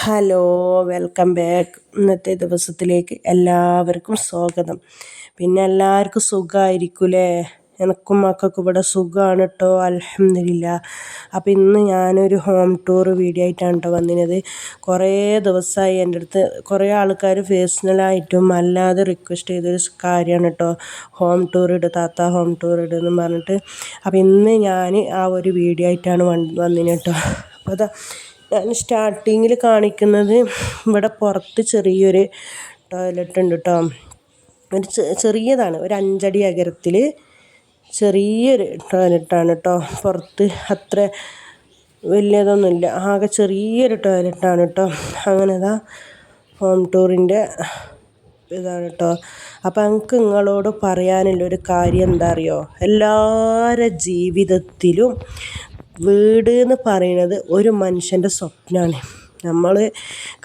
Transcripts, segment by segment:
Hello, welcome back. ഇന്നത്തെ ദിവസത്തിലേക്ക് എല്ലാവർക്കും സ്വാഗതം. പിന്നെ എല്ലാവർക്കും സുഖമായിരിക്കൂലേ? എനിക്കും മക്കൾക്കും ഇവിടെ സുഖമാണ് കേട്ടോ, അൽഹംദുലില്ലാ. അപ്പോൾ ഇന്ന് ഞാനൊരു ഹോം ടൂർ വീഡിയോ ആയിട്ടാണ് കേട്ടോ വന്നിരുന്നത്. കുറേ ദിവസമായി എൻ്റെ അടുത്ത് കുറേ ആൾക്കാർ പേഴ്സണലായിട്ടും അല്ലാതെ റിക്വസ്റ്റ് ചെയ്തൊരു കാര്യമാണ് കേട്ടോ, ഹോം ടൂർ ഇട് താത്ത, ഹോം ടൂർ ഇടെന്ന് പറഞ്ഞിട്ട്. അപ്പോൾ ഇന്ന് ഞാൻ ആ ഒരു വീഡിയോ ആയിട്ടാണ് വന്നിന് കേട്ടോ. അപ്പോൾ അതാ ഞാൻ സ്റ്റാർട്ടിങ്ങിൽ കാണിക്കുന്നത് ഇവിടെ പുറത്ത് ചെറിയൊരു ടോയ്ലറ്റ് ഉണ്ട് കേട്ടോ. ഒരു ചെറിയതാണ്, ഒരു 5 അടി അകലത്തിൽ ചെറിയൊരു ടോയ്ലറ്റാണ് കേട്ടോ. പുറത്ത് അത്ര വലിയതൊന്നുമില്ല, ആകെ ചെറിയൊരു ടോയ്ലറ്റാണ് കേട്ടോ. അങ്ങനെ ഇതാ ഹോം ടൂറിൻ്റെ ഇതാണ് കേട്ടോ. അപ്പം എനിക്ക് നിങ്ങളോട് പറയാനുള്ളൊരു കാര്യം എന്താ അറിയോ, എല്ലാവരുടെ ജീവിതത്തിലും വീട് എന്ന് പറയുന്നത് ഒരു മനുഷ്യൻ്റെ സ്വപ്നമാണ്. നമ്മൾ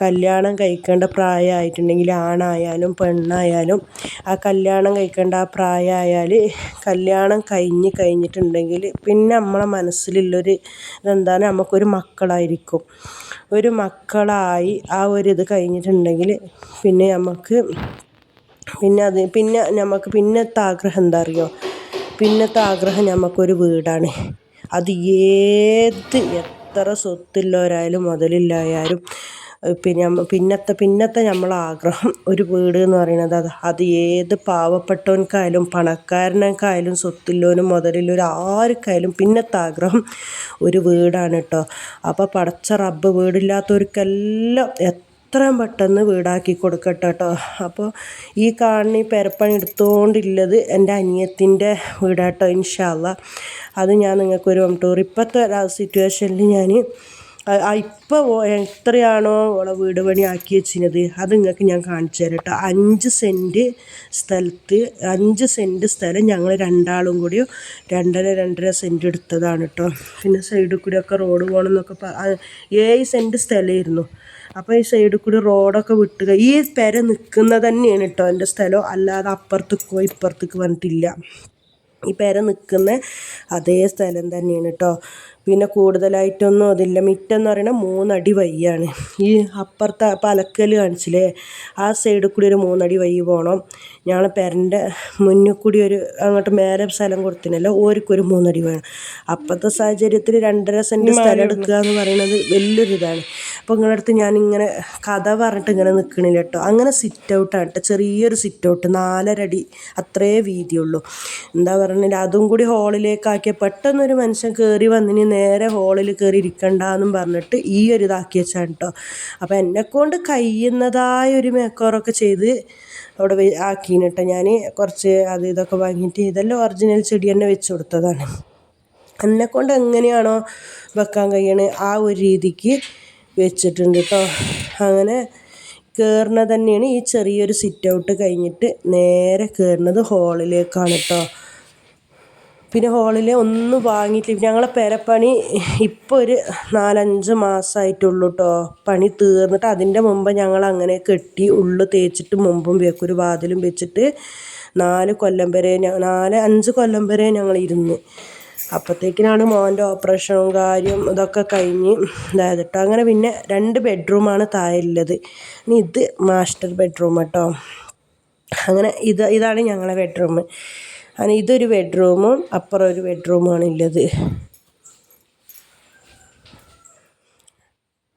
കല്യാണം കഴിക്കേണ്ട പ്രായമായിട്ടുണ്ടെങ്കിൽ ആണായാലും പെണ്ണായാലും ആ കല്യാണം കഴിക്കേണ്ട ആ പ്രായമായാൽ കല്യാണം കഴിഞ്ഞിട്ടുണ്ടെങ്കിൽ പിന്നെ നമ്മളെ മനസ്സിലുള്ളൊരു ഇതെന്താണ്, നമുക്കൊരു മക്കളായിരിക്കും. ഒരു മക്കളായി ആ ഒരു ഇത് കഴിഞ്ഞിട്ടുണ്ടെങ്കിൽ പിന്നെ നമുക്ക് നമുക്ക് പിന്നത്തെ ആഗ്രഹം എന്താ അറിയോ, പിന്നത്തെ ആഗ്രഹം നമുക്കൊരു വീടാണ്. അത് എത്ര സ്വത്തുള്ളവരായാലും മുതലില്ലായാലും പിന്നത്തെ നമ്മളെ ആഗ്രഹം ഒരു വീട് എന്ന് പറയുന്നത് അത് ഏത് പാവപ്പെട്ടവനക്കായാലും പണക്കാരനൊക്കെയായാലും സ്വത്തുള്ളവനും മുതലുള്ളവരും ആർക്കായാലും പിന്നത്തെ ആഗ്രഹം ഒരു വീടാണ് കേട്ടോ. അപ്പോൾ പടച്ച റബ്ബ് വീടില്ലാത്തവർക്കെല്ലാം എത്രയും പെട്ടെന്ന് വീടാക്കി കൊടുക്കട്ടെ കേട്ടോ. അപ്പോൾ ഈ കാണുന്ന ഈ പെരപ്പണി എടുത്തുകൊണ്ടുള്ളത് എൻ്റെ അനിയത്തിൻ്റെ വീടാട്ടോ, ഇൻഷാ അല്ലാഹ്. അത് ഞാൻ നിങ്ങൾക്കൊരു ഹോം ടൂർ ഇപ്പോഴത്തെ സിറ്റുവേഷനിൽ ഞാൻ ഇപ്പോൾ എത്രയാണോ ഓളെ വീട് പണി ആക്കി വെച്ചിരുന്നത് അത് നിങ്ങൾക്ക് ഞാൻ കാണിച്ചു തരാം കേട്ടോ. 5 സെൻറ്റ് സ്ഥലം ഞങ്ങൾ രണ്ടാളും കൂടി 2.5 സെൻറ്റ് എടുത്തതാണ് കേട്ടോ. പിന്നെ സൈഡിൽ കൂടിയൊക്കെ റോഡ് പോകണമെന്നൊക്കെ 7 സെൻറ്റ് സ്ഥലമായിരുന്നു. അപ്പോൾ ഈ സൈഡിൽ കൂടി റോഡൊക്കെ വിട്ടുക ഈ പെര നിൽക്കുന്നത് തന്നെയാണ് കേട്ടോ എൻ്റെ സ്ഥലം, അല്ലാതെ അപ്പുറത്തേക്കോ ഇപ്പുറത്തേക്ക് വന്നിട്ടില്ല. ഈ പെര നിൽക്കുന്ന അതേ സ്ഥലം തന്നെയാണ് കേട്ടോ. പിന്നെ കൂടുതലായിട്ടൊന്നും അതില്ല. മിറ്റം എന്ന് പറയുന്നത് 3 അടി വയ്യാണ്. ഈ അപ്പുറത്തെ പലക്കൽ കാണിച്ചില്ലേ, ആ സൈഡിൽ കൂടി ഒരു 3 അടി വയ്യ് പോകണം. ഞങ്ങൾ പെരൻ്റെ മുന്നിൽ കൂടി ഒരു അങ്ങോട്ട് മേലെ സ്ഥലം കൊടുത്തിനല്ലോ, ഓർക്കൊരു 3 അടി വേണം. അപ്പോഴത്തെ സാഹചര്യത്തിൽ 2.5 സെൻറ്റ് സ്ഥലം എടുക്കുക എന്ന് പറയുന്നത് വലിയൊരിതാണ്. അപ്പോൾ നിങ്ങളുടെ അടുത്ത് ഞാനിങ്ങനെ കഥ പറഞ്ഞിട്ട് ഇങ്ങനെ നിൽക്കണില്ല കേട്ടോ. അങ്ങനെ സിറ്റ് ഔട്ടാണ് കേട്ടോ, ചെറിയൊരു സിറ്റ് ഔട്ട്, 4.5 അടി അത്രേ വീതിയുള്ളൂ. എന്താ പറഞ്ഞില്ല, അതും കൂടി ഹോളിലേക്കാക്കിയ പെട്ടെന്നൊരു മനുഷ്യൻ കയറി വന്നിന് നേരെ ഹോളിൽ കയറി ഇരിക്കണ്ടെന്നും പറഞ്ഞിട്ട് ഈ ഒരു ഇതാക്കി വെച്ചാണ് കേട്ടോ. അപ്പോൾ എന്നെക്കൊണ്ട് കഴിയുന്നതായ ഒരു മേക്കോറൊക്കെ ചെയ്ത് അവിടെ ആക്കിന് കേട്ടോ. ഞാൻ കുറച്ച് ഇതൊക്കെ വാങ്ങിയിട്ട് ഇതെല്ലാം ഒറിജിനൽ ചെടി തന്നെ വെച്ച് കൊടുത്തതാണ്. എന്നെക്കൊണ്ട് എങ്ങനെയാണോ വെക്കാൻ കഴിയണത് ആ ഒരു രീതിക്ക് വെച്ചിട്ടുണ്ട് കേട്ടോ. അങ്ങനെ കയറുന്നത് തന്നെയാണ് ഈ ചെറിയൊരു സിറ്റ് ഔട്ട് കഴിഞ്ഞിട്ട് നേരെ കയറുന്നത് ഹോളിലേക്കാണ് കേട്ടോ. പിന്നെ ഹോളിൽ ഒന്നും വാങ്ങിയിട്ടില്ല. ഞങ്ങളെ പെരപ്പണി ഇപ്പോൾ ഒരു 4-5 മാസമായിട്ടുള്ളൂ കേട്ടോ. പണി തീർന്നിട്ട് അതിൻ്റെ മുമ്പ് ഞങ്ങൾ അങ്ങനെ കെട്ടി ഉള്ളു തേച്ചിട്ട് മുമ്പും ഒരു വാതിലും വെച്ചിട്ട് 4-5 കൊല്ലം വരെ ഞങ്ങൾ ഇരുന്ന്. അപ്പോഴത്തേക്കിനാണ് മോൻ്റെ ഓപ്പറേഷനും കാര്യം ഇതൊക്കെ കഴിഞ്ഞ് ഇതായത് കേട്ടോ. അങ്ങനെ പിന്നെ 2 ബെഡ്റൂമാണ് താഴെ ഉള്ളത്. ഇനി ഇത് മാസ്റ്റർ ബെഡ്റൂം കേട്ടോ. അങ്ങനെ ഇതാണ് ഞങ്ങളെ ബെഡ്റൂം. അങ്ങനെ ഇതൊരു ബെഡ്റൂമും അപ്പുറം ഒരു ബെഡ്റൂമാണ് ഉള്ളത്.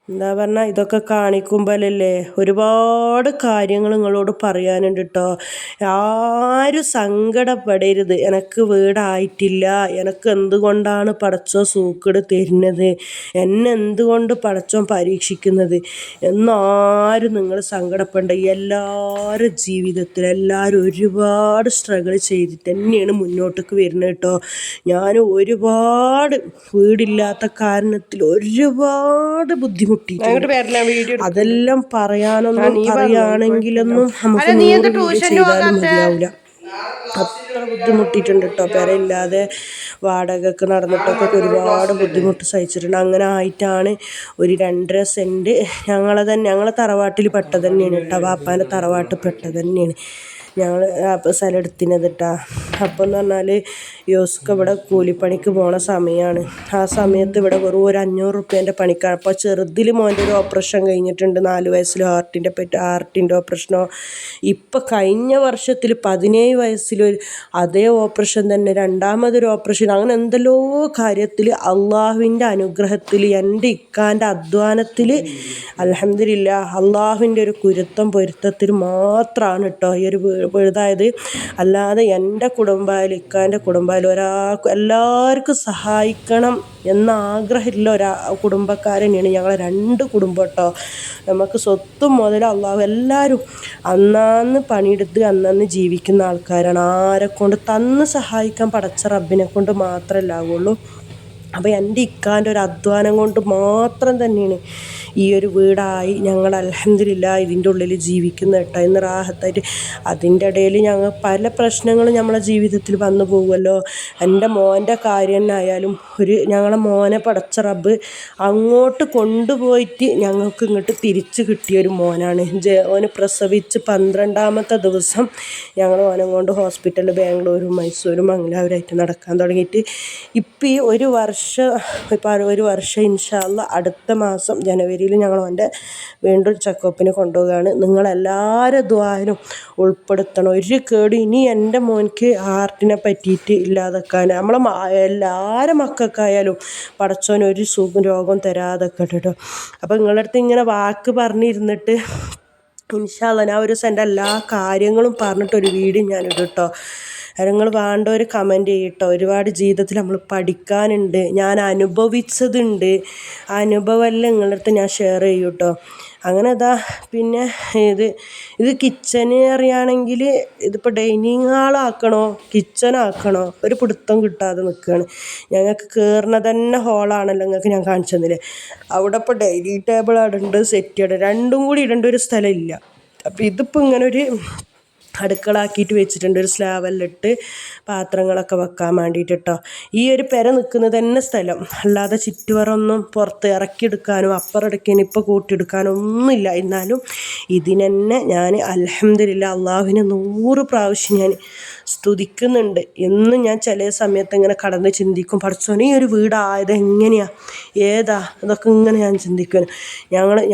എന്താ പറഞ്ഞാൽ ഇതൊക്കെ കാണിക്കുമ്പോഴല്ലേ ഒരുപാട് കാര്യങ്ങൾ നിങ്ങളോട് പറയാനുണ്ട് കേട്ടോ. ആരും സങ്കടപ്പെടരുത്, എനിക്ക് വീടായിട്ടില്ല, എനിക്ക് എന്തുകൊണ്ടാണ് പടച്ചോൻ സൂക്കേട് തരുന്നത്, എന്നെ എന്തുകൊണ്ട് പടച്ചോൻ പരീക്ഷിക്കുന്നത് എന്നാരും നിങ്ങൾ സങ്കടപ്പെടേണ്ട. എല്ലാവരും ജീവിതത്തിൽ എല്ലാവരും ഒരുപാട് സ്ട്രഗിൾ ചെയ്തിട്ട് തന്നെയാണ് മുന്നോട്ടേക്ക് വരുന്നത് കേട്ടോ. ഞാൻ ഒരുപാട് വീടില്ലാത്ത കാരണത്തിൽ ഒരുപാട് ബുദ്ധിമുട്ട് അതെല്ലാം പറയുകയാണെങ്കിലൊന്നും നമുക്ക് 100 വീഡിയോ ചെയ്താലും മതിയാവില്ല. അത്ര ബുദ്ധിമുട്ടിയിട്ടുണ്ട് കേട്ടോ. പെരയില്ലാതെ വാടകയ്ക്ക് നടന്നിട്ടൊക്കെ ഒരുപാട് ബുദ്ധിമുട്ട് സഹിച്ചിട്ടുണ്ട്. അങ്ങനെ ആയിട്ടാണ് ഒരു 2.5 സെൻറ്റ് ഞങ്ങളെ തറവാട്ടിൽ പെട്ടത് തന്നെയാണ് കേട്ടോ. വാപ്പാൻ്റെ തറവാട്ടിൽ പെട്ടത് തന്നെയാണ്. ഞങ്ങൾ സ്ഥലം എടുത്തിനത് കേട്ടോ. അപ്പോൾ എന്ന് പറഞ്ഞാൽ യോസ്ക്ക് ഇവിടെ കൂലിപ്പണിക്ക് പോണ സമയമാണ്. ആ സമയത്ത് ഇവിടെ വെറും ഒരു 500 റുപ്യേൻ്റെ പണിക്കാണ്. അപ്പോൾ ചെറുതിൽ മോൻ്റെ ഒരു ഓപ്പറേഷൻ കഴിഞ്ഞിട്ടുണ്ട്, 4 വയസ്സിൽ ഹാർട്ടിൻ്റെ ഓപ്പറേഷനോ. ഇപ്പം കഴിഞ്ഞ വർഷത്തിൽ 17 വയസ്സിൽ അതേ ഓപ്പറേഷൻ തന്നെ, രണ്ടാമതൊരു ഓപ്പറേഷൻ. അങ്ങനെ എന്തെല്ലോ കാര്യത്തിൽ അള്ളാഹുവിൻ്റെ അനുഗ്രഹത്തിൽ എൻ്റെ ഇക്കാൻ്റെ അധ്വാനത്തിൽ അൽഹംദുലില്ലാ അള്ളാഹുവിൻ്റെ ഒരു പൊരുത്തത്തിൽ മാത്രമാണ് കേട്ടോ ഈ ഒരു വീടായത്. അല്ലാതെ എൻ്റെ കുടുംബമായാലും ഇക്കാൻ്റെ കുടുംബമായാലും എല്ലാവർക്കും സഹായിക്കണം എന്ന ആഗ്രഹമില്ല കുടുംബക്കാരനെയാണ് ഞങ്ങളെ 2 കുടുംബം കേട്ടോ. നമുക്ക് സ്വത്തും മുതൽ അള്ളാഹു എല്ലാവരും അന്നാന്ന് പണിയെടുത്ത് അന്നന്ന് ജീവിക്കുന്ന ആൾക്കാരാണ്. ആരെക്കൊണ്ട് തന്ന് സഹായിക്കാൻ പടച്ച റബ്ബിനെ കൊണ്ട് മാത്രമല്ല ആവുള്ളൂ. അപ്പോൾ എൻ്റെ ഇക്കാൻ്റെ ഒരു അധ്വാനം കൊണ്ട് മാത്രം തന്നെയാണ് ഈ ഒരു വീടായി. ഞങ്ങൾ അൽഹംദുലില്ലാ ഇതിൻ്റെ ഉള്ളിൽ ജീവിക്കുന്ന കേട്ടോ ഇന്ന് റാഹത്തായിട്ട്. അതിൻ്റെ ഇടയിൽ ഞങ്ങൾ പല പ്രശ്നങ്ങളും നമ്മളെ ജീവിതത്തിൽ വന്നു പോകുമല്ലോ. എൻ്റെ മോൻ്റെ കാര്യം തന്നെ ആയാലും ഞങ്ങളെ മോനെ പടച്ച റബ്ബ് അങ്ങോട്ട് കൊണ്ടുപോയിട്ട് ഞങ്ങൾക്ക് ഇങ്ങോട്ട് തിരിച്ച് കിട്ടിയൊരു മോനാണ്. ഓന് പ്രസവിച്ച് 12ാമത്തെ ദിവസം ഞങ്ങൾ ഓനെ കൊണ്ട് ഹോസ്പിറ്റലിൽ ബാംഗ്ലൂരും മൈസൂരും മംഗലാപുരമായിട്ട് നടക്കാൻ തുടങ്ങിയിട്ട് ഇപ്പം ഈ ഒരു വർഷം ഇൻഷാ അല്ലാ അടുത്ത മാസം ജനുവരിയിൽ ഞങ്ങൾ അവൻ്റെ വീണ്ടും ചെക്കപ്പിന് കൊണ്ടുപോവുകയാണ്. നിങ്ങളെല്ലാവരും ദുആയിലും ഉൾപ്പെടുത്തണം. ഒരു കേടും ഇനി എൻ്റെ മോനിക്ക് ഹാർട്ടിനെ പറ്റിയിട്ട് ഇല്ലാതെക്കാൻ നമ്മളെ എല്ലാവരും മക്കൾക്കായാലും പടച്ചോൻ ഒരു രോഗം തരാതൊക്കെ കേട്ടോ. അപ്പോൾ നിങ്ങളുടെ അടുത്ത് ഇങ്ങനെ വാക്ക് പറഞ്ഞിരുന്നിട്ട് ഇൻഷാ അല്ലാ ഞാൻ ഒരു ദിവസം എൻ്റെ എല്ലാ കാര്യങ്ങളും പറഞ്ഞിട്ടൊരു വീഡിയോ ഞാനിടും കേട്ടോ. നിങ്ങൾ വേണ്ടവർ കമൻറ്റ് ചെയ്യട്ടോ. ഒരുപാട് ജീവിതത്തിൽ നമ്മൾ പഠിക്കാനുണ്ട്, ഞാൻ അനുഭവിച്ചതുണ്ട്. ആ അനുഭവമെല്ലാം നിങ്ങളുടെ അടുത്ത് ഞാൻ ഷെയർ ചെയ്യും കേട്ടോ. അങ്ങനെ പിന്നെ ഇത് കിച്ചന് അറിയുകയാണെങ്കിൽ ഇതിപ്പോൾ ഡൈനിങ് ഹാളാക്കണോ കിച്ചനാക്കണോ ഒരു പിടുത്തം കിട്ടാതെ നിൽക്കുകയാണ്. ഞങ്ങൾക്ക് കയറുന്ന തന്നെ ഹോളാണല്ലോ, നിങ്ങൾക്ക് ഞാൻ കാണിച്ചു തന്നില്ലേ. അവിടെ ഇപ്പോൾ ഡൈനിങ് ടേബിൾ അവിടെ ഉണ്ട്, സെറ്റ് അവിടെ രണ്ടും കൂടി ഇടേണ്ട ഒരു സ്ഥലമില്ല. അപ്പോൾ ഇതിപ്പോൾ ഇങ്ങനെ ഒരു അടുക്കളാക്കിയിട്ട് വെച്ചിട്ടുണ്ട്, ഒരു സ്ലാവെല്ലിട്ട് പാത്രങ്ങളൊക്കെ വെക്കാൻ വേണ്ടിയിട്ട് കേട്ടോ. ഈ ഒരു പെര നിൽക്കുന്നത് തന്നെ സ്ഥലം, അല്ലാതെ ചുറ്റുവറൊന്നും പുറത്ത് ഇറക്കിയെടുക്കാനോ അപ്പുറം ഇപ്പോൾ കൂട്ടിയെടുക്കാനോ ഒന്നുമില്ല. എന്നാലും ഇതിനെന്നെ ഞാൻ അൽഹംദുലില്ലാ അള്ളാഹുവിനെ 100 പ്രാവശ്യം ഞാൻ സ്തുതിക്കുന്നുണ്ട്. എന്നും ഞാൻ ചില സമയത്ത് ഇങ്ങനെ കടന്ന് ചിന്തിക്കും, പടച്ചോനെ ഈ ഒരു വീടായത് എങ്ങനെയാണ്, അതൊക്കെ ഇങ്ങനെ ഞാൻ ചിന്തിക്കുന്നു.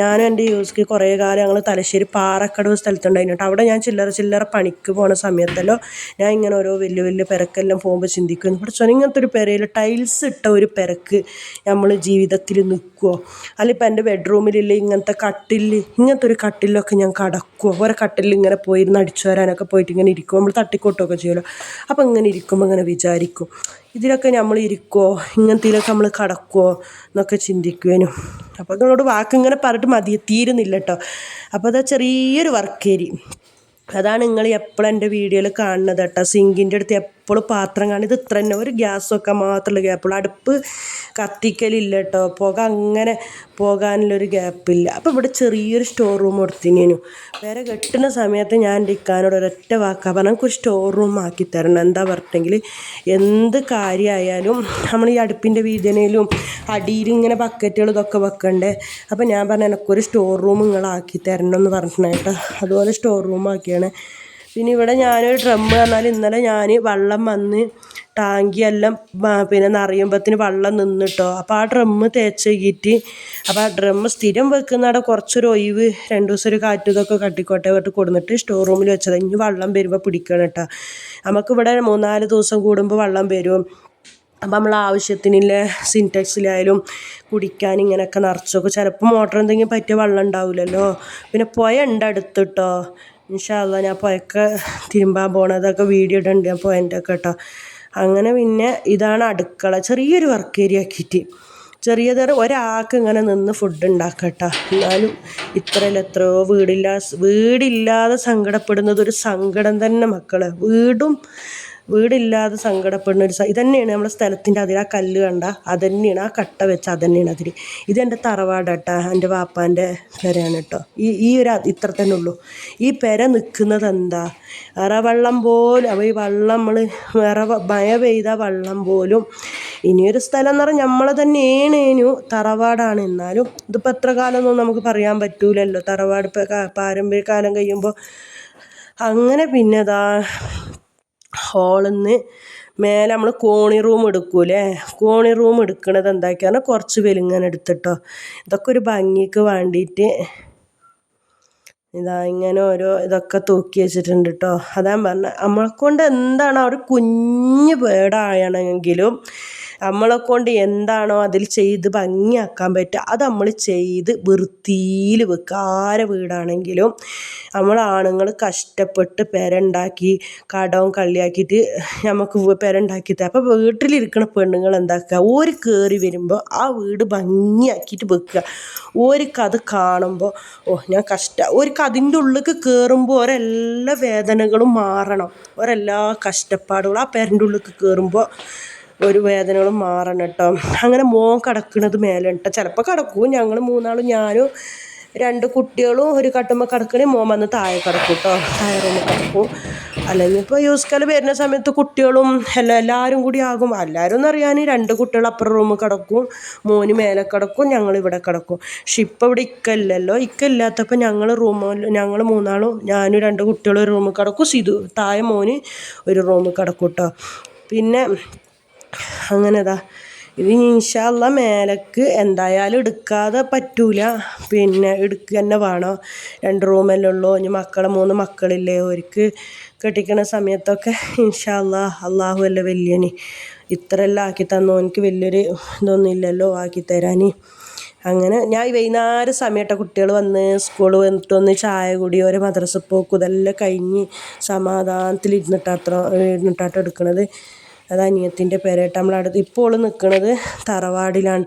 ഞാനും എൻ്റെ യൂസ്ക്ക് കുറേ കാലം ഞങ്ങൾ തലശ്ശേരി പാറക്കടവ് സ്ഥലത്തുണ്ടായിരുന്നു കേട്ടോ. അവിടെ ഞാൻ ചില്ലറ പണിക്ക് പോണ സമയത്തല്ലോ ഞാൻ ഇങ്ങനെ ഓരോ വലിയ പെരക്കെല്ലാം പോകുമ്പോൾ ചിന്തിക്കുന്നു, പടച്ചോനെ ഇങ്ങനത്തെ ഒരു പെരയിൽ ടൈൽസ് ഇട്ട ഒരു പെരക്ക് നമ്മൾ ജീവിതത്തിൽ നിൽക്കുമോ? അല്ലിപ്പോൾ എൻ്റെ ബെഡ്റൂമിലില്ല ഇങ്ങനത്തെ ഒരു കട്ടിലൊക്കെ ഞാൻ കടക്കുമോ? ഓരോ കട്ടിലിൽ ഇങ്ങനെ പോയിരുന്ന് അടിച്ചു വരാനൊക്കെ പോയിട്ട് ഇങ്ങനെ ഇരിക്കും, നമ്മൾ തട്ടിക്കൊട്ടുമൊക്കെ ചെയ്യുമല്ലോ. അപ്പോൾ ഇങ്ങനെ ഇരിക്കുമ്പോൾ ഇങ്ങനെ വിചാരിക്കും, ഇതിലൊക്കെ നമ്മൾ ഇരിക്കുമോ, ഇങ്ങനത്തേലൊക്കെ നമ്മൾ കടക്കുമോ എന്നൊക്കെ ചിന്തിക്കുവേനും. അപ്പോൾ നിങ്ങളോട് വാക്കിങ്ങനെ പറഞ്ഞിട്ട് തീരുന്നില്ല കേട്ടോ. അപ്പോൾ ചെറിയൊരു വർക്കേരി അതാണ് നിങ്ങൾ എപ്പോഴും എൻ്റെ വീഡിയോയിൽ കാണുന്നത് കേട്ടോ. സിങ്കിൻ്റെ അടുത്ത് എപ്പോഴും പാത്രം കാണുന്നത് ഇത്ര തന്നെ, ഒരു ഗ്യാസ് വെക്കാൻ മാത്രമുള്ള ഗ്യാപ്പുള്ളൂ. അടുപ്പ് കത്തിക്കലില്ല കേട്ടോ, പുക അങ്ങനെ പോകാനുള്ളൊരു ഗ്യാപ്പില്ല. അപ്പോൾ ഇവിടെ ചെറിയൊരു സ്റ്റോർ റൂം കൊടുത്തിനു. വേറെ കെട്ടുന്ന സമയത്ത് ഞാൻ എൻ്റെ ഇക്കാനോട് ഒരൊറ്റ വാക്കാ പറഞ്ഞാൽ നമുക്കൊരു സ്റ്റോർ റൂം ആക്കി തരണം. എന്താ പറഞ്ഞിട്ടെങ്കിൽ എന്ത് കാര്യമായാലും നമ്മൾ ഈ അടുപ്പിൻ്റെ വീതനയിലും അടിയിൽ ഇങ്ങനെ ബക്കറ്റുകൾ ഇതൊക്കെ വെക്കണ്ടേ. അപ്പോൾ ഞാൻ പറഞ്ഞു എനിക്കൊരു സ്റ്റോർ റൂം നിങ്ങളാക്കി തരണം എന്ന് പറഞ്ഞിട്ടുണ്ടായിട്ടോ. അതുപോലെ സ്റ്റോർ റൂം ആക്കിയാണ്. പിന്നെ ഇവിടെ ഞാനൊരു ഡ്രമ്മ് പറഞ്ഞാൽ ഇന്നലെ ഞാൻ വെള്ളം വന്ന് ടാങ്കിയെല്ലാം പിന്നെ നിറയുമ്പത്തിന് വെള്ളം നിന്നിട്ടോ. അപ്പോൾ ആ ഡ്രമ്മ് തേച്ച് കഴിഞ്ഞിട്ട് അപ്പോൾ ആ ഡ്രമ്മ് സ്ഥിരം വെക്കുന്ന അവിടെ കുറച്ചൊരു ഒഴിവ് 2 ദിവസം ഒരു കാറ്റ് ഇതൊക്കെ കട്ടിക്കോട്ടെ വിട്ട് കൊടുന്നിട്ട് സ്റ്റോർ റൂമിൽ വെച്ചത്. ഇനി വെള്ളം വരുമ്പോൾ പിടിക്കണം കേട്ടോ. നമുക്കിവിടെ 3-4 ദിവസം കൂടുമ്പോൾ വെള്ളം വരും. അപ്പോൾ നമ്മൾ ആവശ്യത്തിനുള്ള സിൻടെക്സിലായാലും കുടിക്കാൻ ഇങ്ങനെയൊക്കെ നിറച്ചൊക്കെ, ചിലപ്പോൾ മോട്ടർ എന്തെങ്കിലും പറ്റിയ വെള്ളം ഉണ്ടാവില്ലല്ലോ. പിന്നെ പുഴ ഉണ്ട് അടുത്ത് കേട്ടോ. ഇൻഷാ അല്ലാ ഞാൻ പുഴയൊക്കെ തിരുമ്പാൻ പോണതൊക്കെ വീഡിയോ ഇടുന്നുണ്ട് ഞാൻ പുഴൻ്റെ ഒക്കെ കേട്ടോ. അങ്ങനെ പിന്നെ ഇതാണ് അടുക്കള, ചെറിയൊരു വർക്ക് ഏരിയ ആക്കിയിട്ട് ഒരാൾക്ക് ഇങ്ങനെ നിന്ന് ഫുഡ് ഉണ്ടാക്കട്ടോ. എന്നാലും എത്രയോ വീടില്ലാതെ സങ്കടപ്പെടുന്നത് ഒരു സങ്കടം തന്നെ മക്കളെ. വീടില്ലാതെ സങ്കടപ്പെടുന്ന ഇതന്നെയാണ് നമ്മുടെ സ്ഥലത്തിൻ്റെ അതിൽ. ആ കല്ല് കണ്ട അതന്നെയാണ്, ആ കട്ട വെച്ച അതന്നെയാണ് അതിൽ. ഇതെൻ്റെ തറവാട് കേട്ടോ, എൻ്റെ വാപ്പാൻ്റെ പെരയാണ് കേട്ടോ. ഈ ഒരു ഇത്ര തന്നെ ഉള്ളൂ. ഈ പെര നിൽക്കുന്നത് എന്താ വെള്ളം പോലും. അപ്പോൾ ഈ വെള്ളം നമ്മൾ മഴ പെയ്ത വെള്ളം പോലും ഇനിയൊരു സ്ഥലം എന്ന് പറഞ്ഞാൽ നമ്മൾ തന്നെയാണ് തറവാടാണ്. എന്നാലും ഇതിപ്പോൾ എത്ര കാലമൊന്നും നമുക്ക് പറയാൻ പറ്റൂലല്ലോ. തറവാട് പാരമ്പര്യ കാലം കഴിയുമ്പോൾ അങ്ങനെ പിന്നെ അതാ ഹാളിന്ന് മേലെ നമ്മൾ കോണി റൂം എടുക്കൂലേ, കോണി റൂം എടുക്കണത് എന്താക്കിയാണ് കുറച്ച് വെലിങ്ങനെ എടുത്തിട്ടോ. ഇതൊക്കെ ഒരു ഭംഗിക്ക് വേണ്ടിയിട്ട് ഇതാ ഇങ്ങനെ ഓരോ ഇതൊക്കെ തൂക്കി വെച്ചിട്ടുണ്ട് കേട്ടോ. അതാ പറഞ്ഞ നമ്മളെ കൊണ്ട് എന്താണ് ഒരു കുഞ്ഞ് വീടാണെങ്കിലും നമ്മളെ കൊണ്ട് എന്താണോ അതിൽ ചെയ്ത് ഭംഗിയാക്കാൻ പറ്റുക അത് നമ്മൾ ചെയ്ത് വൃത്തിയിൽ വെക്കുക. ആരെ വീടാണെങ്കിലും നമ്മൾ ആണുങ്ങൾ കഷ്ടപ്പെട്ട് പെരണ്ടാക്കി കടവും കള്ളിയാക്കിയിട്ട് നമുക്ക് പെരണ്ടാക്കി തരാം. അപ്പോൾ വീട്ടിലിരിക്കുന്ന പെണ്ണുങ്ങൾ എന്താക്കുക, ഒരു കയറി വരുമ്പോൾ ആ വീട് ഭംഗിയാക്കിയിട്ട് വെക്കുക. ഓർക്ക് അത് കാണുമ്പോൾ ഞാൻ ഓർക്ക് അതിൻ്റെ ഉള്ളിലേക്ക് കയറുമ്പോൾ ഓരെല്ലാ വേദനകളും മാറണം, ഓരെല്ലാ കഷ്ടപ്പാടുകളും ആ പെരൻ്റെ ഉള്ളിലേക്ക് കയറുമ്പോൾ ഒരു വേദനകളും മാറണം കേട്ടോ. അങ്ങനെ മോൻ കിടക്കുന്നത് മേലെ കേട്ടോ. ചിലപ്പോൾ കിടക്കും, ഞങ്ങൾ മൂന്നാളും ഞാനും 2 കുട്ടികളും ഒരു കട്ടുമ്പോൾ കിടക്കണേ മോൻ വന്ന് താഴെ കിടക്കും കേട്ടോ, താഴെ റൂമിൽ കിടക്കും. അല്ലെങ്കിൽ ഇപ്പോൾ യൂസ്കാൽ വരുന്ന സമയത്ത് കുട്ടികളും എല്ലാവരും കൂടി ആകും. എല്ലാവരും എന്ന് അറിയാൻ 2 കുട്ടികൾ അപ്പുറം റൂമിൽ കിടക്കും, മോന് മേലെ കിടക്കും, ഞങ്ങളിവിടെ കിടക്കും. പക്ഷെ ഇപ്പോൾ ഇവിടെ ഇക്കല്ലല്ലോ, ഇക്കല്ലാത്തപ്പോൾ ഞങ്ങൾ മൂന്നാളും ഞാനും 2 കുട്ടികളും ഒരു റൂമിൽ കിടക്കും, സിധു താഴെ മോന് ഒരു റൂമിൽ കിടക്കും കേട്ടോ. പിന്നെ അങ്ങനെതാ ഇത് ഇൻഷാ അല്ലാ മേലേക്ക് എന്തായാലും എടുക്കാതെ പറ്റൂല, പിന്നെ എടുക്കുക തന്നെ വേണം. 2 റൂമല്ലേ ഉള്ളൂ. ഇനി 3 മക്കളില്ലേ, അവർക്ക് കെട്ടിക്കണ സമയത്തൊക്കെ ഇൻഷാ അല്ലാ അള്ളാഹു അല്ലേ വലിയനി, ഇത്രയെല്ലാം ആക്കി തന്നു, എനിക്ക് വലിയൊരു ഇതൊന്നും ഇല്ലല്ലോ ആക്കി തരാൻ. അങ്ങനെ ഞാൻ വൈകുന്നേരം സമയത്തെ കുട്ടികൾ വന്ന് സ്കൂൾ വന്നിട്ടൊന്ന് ചായ കുടി ഓരോ മദ്രസ പോക്കും ഇതെല്ലാം കഴിഞ്ഞ് സമാധാനത്തിൽ ഇരുന്നിട്ടാട്ടോ എടുക്കണത്. അത് അനിയത്തിൻ്റെ പേരായിട്ട് നമ്മളടുത്ത് ഇപ്പോൾ നിൽക്കുന്നത് തറവാടിലാണ്.